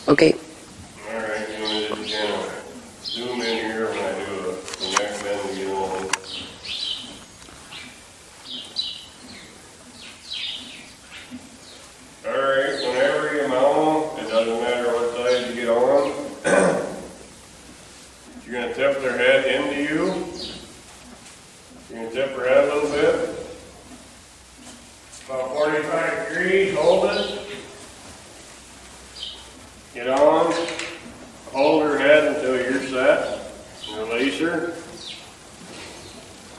Okay. Alright, you want to just kind of zoom in here when I do the next bend to get on. Alright, whenever you mount them, it doesn't matter what side you get on. You're going to tip their head into you. You're going to tip her head a little bit. About 45 degrees, hold it. Get on. Hold her head until you're set. Release her.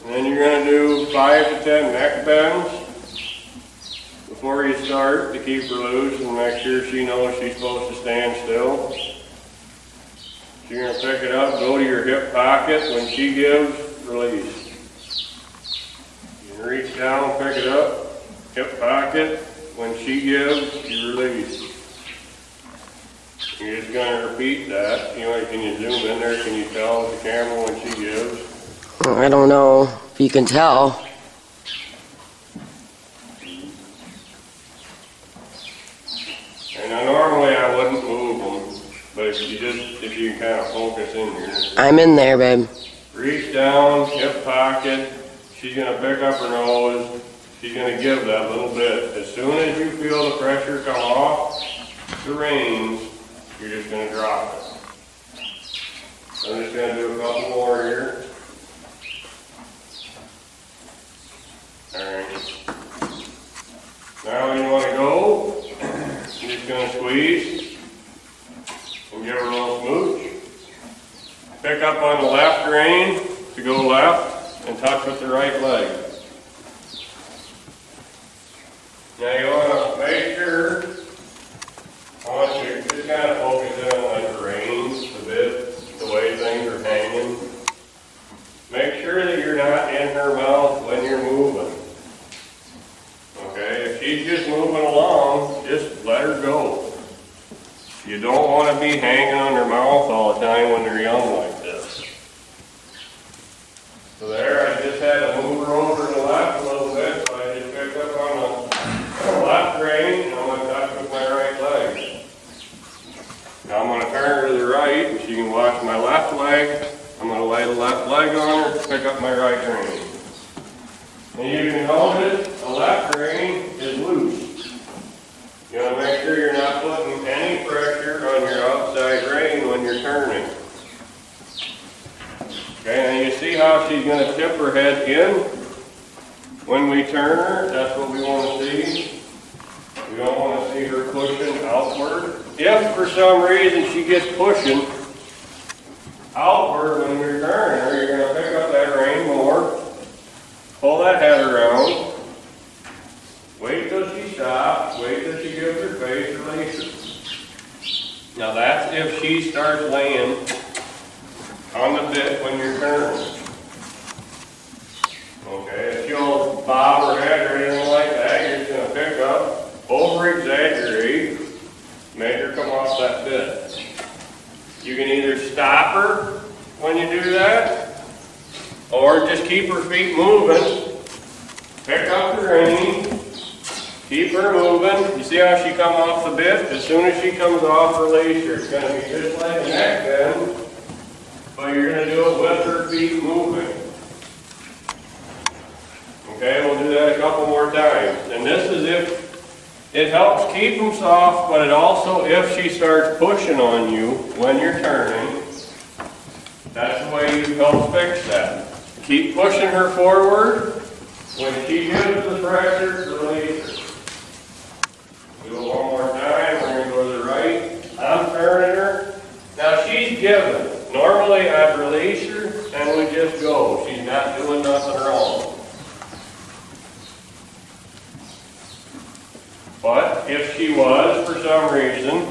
And then you're going to do 5 to 10 neck bends before you start to keep her loose and make sure she knows she's supposed to stand still. So you're going to pick it up, go to your hip pocket. When she gives, release. You can reach down, pick it up, hip pocket. When she gives, you release. You're just going to repeat that. You know, can you zoom in there? Can you tell with the camera when she gives? I don't know if you can tell. And now normally I wouldn't move them, but if you can kind of focus in here. I'm in there, babe. Reach down, hip pocket. She's going to pick up her nose. She's going to give that little bit. As soon as you feel the pressure come off the reins, you're just going to drop it. I'm just going to do a couple more here. Alright. Now when you want to go, you're just going to squeeze and give her a little smooch. Pick up on the left rein to go left and touch with the right leg. Now you want to make sure, I want you to just kind of focus in on like the reins a bit, the way things are hanging. Make sure that you're not in her mouth when you're moving. Okay, if she's just moving along, just let her go. You don't want to be hanging on their mouth all the time when they're young like this. So there, I just had to move her over to the left a little bit, so I just picked up on the left rein, and I'm going to touch with my right leg. Now I'm going to turn her to the right, and she can watch my left leg. I'm going to lay the left leg on her, pick up my right rein. And you can notice the left rein is loose. You want to make sure you're not putting any pressure on your outside rein when you're turning. Okay, and you see how she's going to tip her head in when we turn her? That's what we want to see. We don't want to see her pushing outward. If for some reason she gets pushing outward when you're turning her, you're going to pick up that rein more, pull that head around, wait till she stops, wait till she gives her face, release her. Now that's if she starts laying on the bit when you're turning. Okay, if she'll bob her head or anything like that, you're just going to pick up, over-exaggerate, make her come off that bit. You can either stop her when you do that, or just keep her feet moving, pick up the rein, keep her moving. You see how she comes off the bit? As soon as she comes off, release her. It's going to be just like a neck bend, but you're going to do it with her feet moving. Okay, we'll do that a couple more times. And this is if it helps keep them soft, but it also, if she starts pushing on you when you're turning, that's the way you help fix that. Keep pushing her forward. When she gives the pressure, release her. Do it one more time. We're going to go to the right. I'm turning her. Now she's given. Normally I'd release her and we just go. She's not doing nothing wrong. But if she was, for some reason,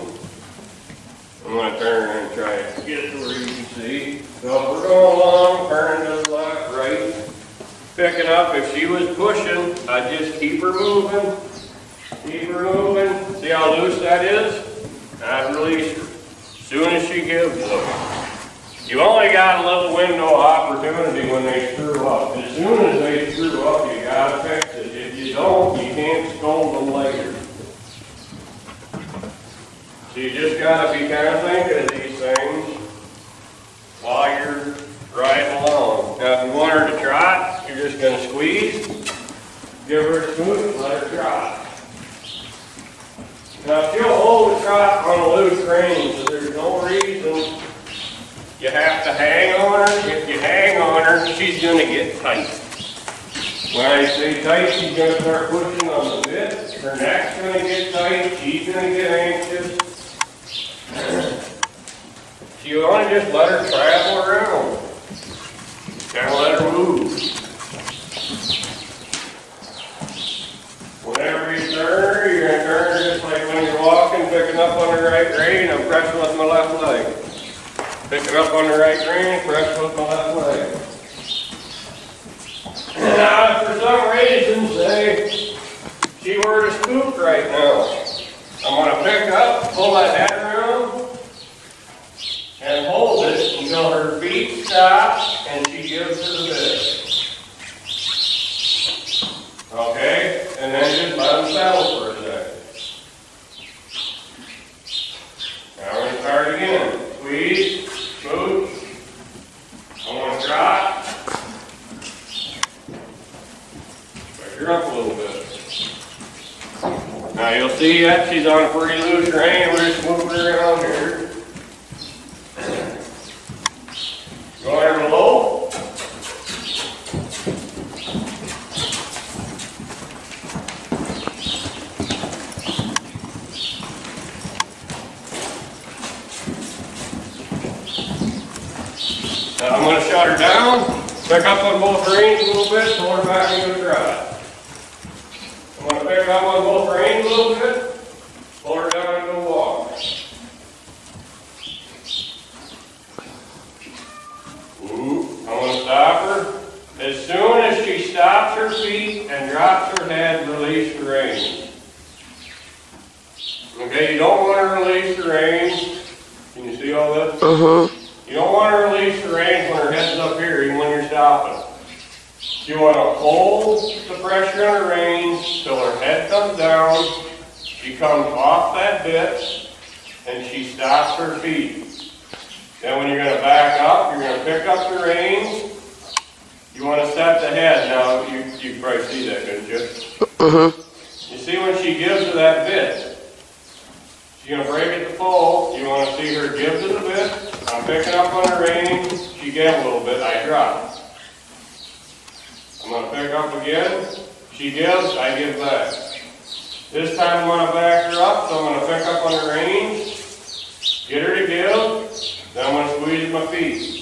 I'm going to turn her and try to get it to where you can see. So if we're going along, turning to the left, right, pick it up. If she was pushing, I'd just keep her moving. Keep her moving. See how loose that is? I'd release her. As soon as she gives them. You only got a little window of opportunity when they screw up. As soon as they screw up, you got to fix it. If you don't, you can't scold them later. So you just got to be kind of thinking of these things while you're riding along. Now if you want her to trot, you're just going to squeeze, give her a scoot, let her trot. Now she'll hold the trot on a loose rein, so there's no reason you have to hang on her. If you hang on her, she's going to get tight. When I say tight, she's going to start pushing on the bit. Her neck's going to get tight. She's going to get anxious. So you want to just let her travel around. Kind of let her move. Whenever you turn her, you're going to turn her just like when you're walking, picking up on the right rein, I'm pressing with my left leg. Picking up on the right rein, pressing with my left leg. Now, if for some reason, say, she were to spook right now, I'm going to pick up, pull that head around, and hold it until her feet stop and she gives her the bit. Okay? And then just let them settle for a second. Now we're going to start again. Squeeze, smooch. I'm going to trot. Pick her up a little bit. Now you'll see that she's on a pretty loose rein. We're just moving her around here. Go down low. Now I'm going to shut her down, pick up on both reins a little bit, pull her back into a trot. I'm going to pick up on both reins a little bit, pull her down into a walk. I'm going to stop her. As soon as she stops her feet and drops her head, release the reins. Okay, you don't want to release the reins. Can you see all this? You don't want to release the reins when her head's up here, even when you're stopping. You want to hold the pressure on the reins till her head comes down, she comes off that bit, and she stops her feet. Then when you're going to back up, you're going to pick up the reins. You want to set the head. Now, you can probably see that, couldn't you? You see when she gives to that bit, she's going to break it to full. You want to see her give to the bit. I'm picking up on the reins. She gave a little bit. I drop. I'm going to pick up again. She gives. I give back. This time I'm going to back her up, so I'm going to pick up on the reins. Get her to give. Then I'm going to squeeze my feet.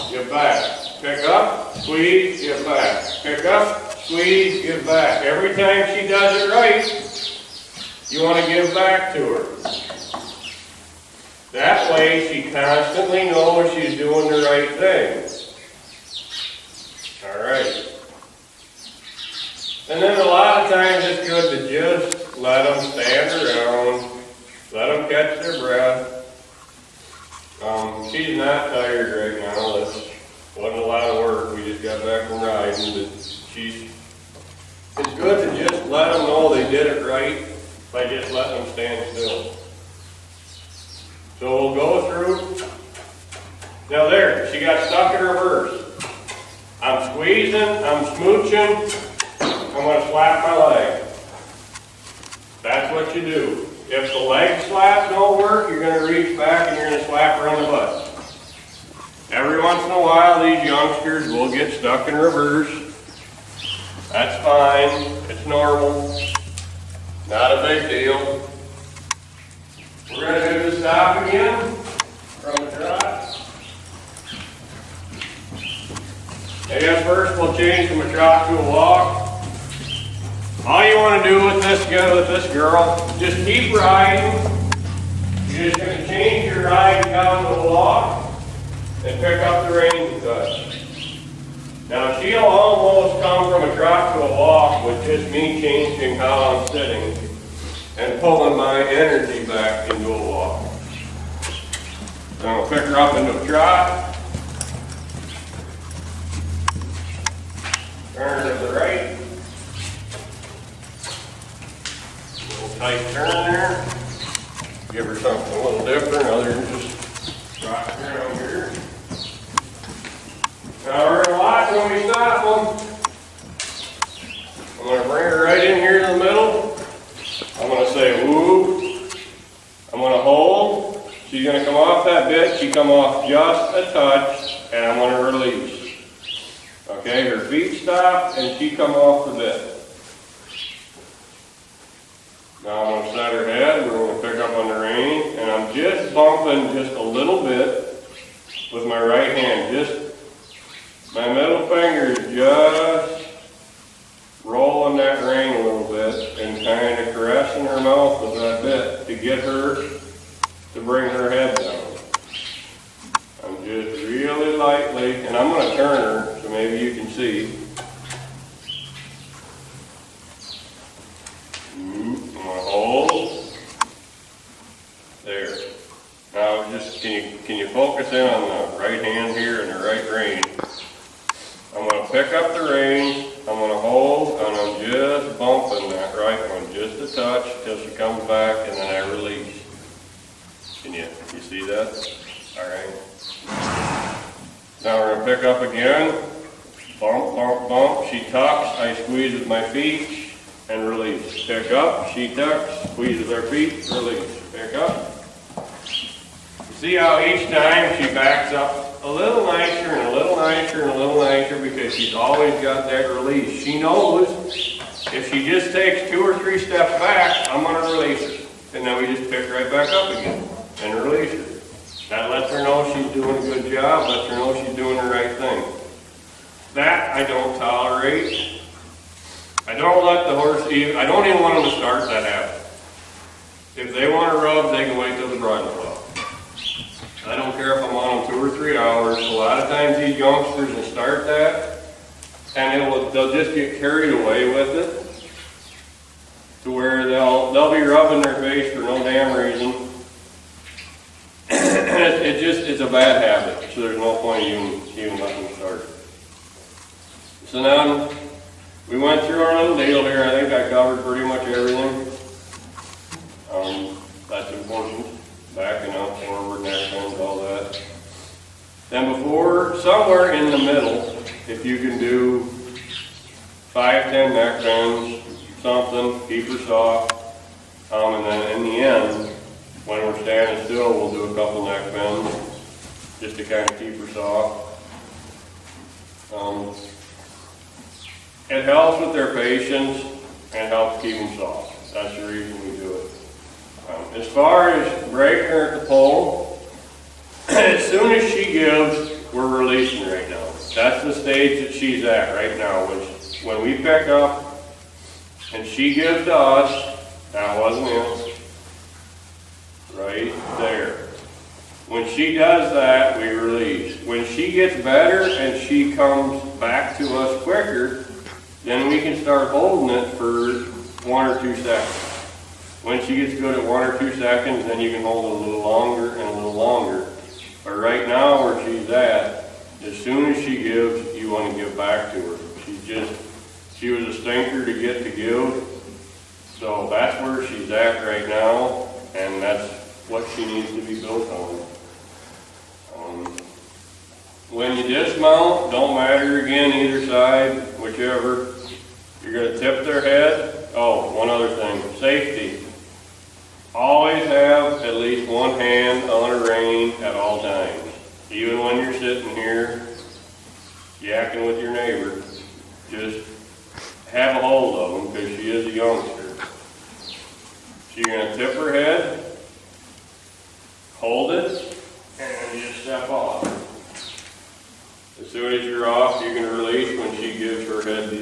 Give back. Pick up, squeeze, give back. Pick up, squeeze, give back. Every time she does it right, you want to give back to her. That way she constantly knows she's doing the right thing. Alright. And then a lot of times it's good to just let them stand around, let them catch their breath. She's not tired right now. This wasn't a lot of work. We just got back from riding. But it's good to just let them know they did it right by just letting them stand still. So we'll go through. Now there, she got stuck in reverse. I'm squeezing, I'm smooching, I'm going to slap my leg. That's what you do. If the leg slap don't work, you're going to reach back and you're going to slap her on the butt. Every once in a while, these youngsters will get stuck in reverse. That's fine. It's normal. Not a big deal. We're going to do the stop again from the trot. I guess first we'll change from a trot to a walk. All you want to do with this girl, just keep riding. You're just going to change your ride down to a walk and pick up the reins a touch. Now she'll almost come from a trot to a walk with just me changing how I'm sitting and pulling my energy back into a walk. So I'm going to pick her up into a trot. Turn her to the right. Little tight turn there. give her something a little different other than just rocking around here. Now we're going to watch when we stop them. I'm going to bring her right in here in the middle. I'm going to say woo. I'm going to hold. She's going to come off that bit. She come off just a touch, and I'm going to release. Okay, her feet stop, and she come off the bit. Now I'm going to set her head. We're going to pick up on the rein, and I'm just bumping just a little bit with my right hand. Just my middle finger is just rolling that rein a little bit and kind of caressing her mouth with that bit to get her to bring her head down. I'm just really lightly, and I'm going to turn her so maybe you can see. I'm going to hold. There. Now just can you focus in on the right hand here and the right rein? I'm going to pick up the rein, I'm going to hold, and I'm just bumping that right one just a touch till she comes back, and then I release. Can you see that? All right. Now we're going to pick up again. Bump, bump, bump. She tucks, I squeeze with my feet, and release. Pick up, she tucks, squeeze with her feet, release. Pick up. See how each time she backs up a little nicer and a little nicer and a little nicer because she's always got that release. She knows if she just takes 2 or 3 steps back, I'm going to release her. And then we just pick right back up again and release her. That lets her know she's doing a good job, lets her know she's doing the right thing. That I don't tolerate. I don't let the horse even, I don't even want them to start that habit. If they want to rub, they can wait till the bridle off. I don't care if I'm on them 2 or 3 hours. A lot of times these youngsters will start that, and they'll just get carried away with it, to where they'll be rubbing their face for no damn reason. It's a bad habit, so there's no point even letting them start. So now we went through our little deal here. I think I covered pretty much everything. That's important. Backing up, forward, neck bends, all that. Then before, somewhere in the middle, if you can do 5-10 neck bends, something, keep her soft. And then in the end, when we're standing still, we'll do a couple neck bends, just to kind of keep her soft. It helps with their patience and helps keep them soft. That's the reason we do it. As far as breaking her at the pole, as soon as she gives, we're releasing right now. That's the stage that she's at right now. When we pick up and she gives to us, that wasn't it. Right there. When she does that, we release. When she gets better and she comes back to us quicker, then we can start holding it for 1 or 2 seconds. When she gets good at 1 or 2 seconds, then you can hold it a little longer and a little longer. But right now where she's at, as soon as she gives, you want to give back to her. She was a stinker to get to give. So that's where she's at right now, and that's what she needs to be built on. When you dismount, don't matter again either side, whichever. You're going to tip their head. Oh, one other thing, safety. Always have at least one hand on a rein at all times. Even when you're sitting here yakking with your neighbor, just have a hold of them because she is a youngster. She's going to tip her head, hold it, and then just step off. As soon as you're off, you're going to release when she gives her head to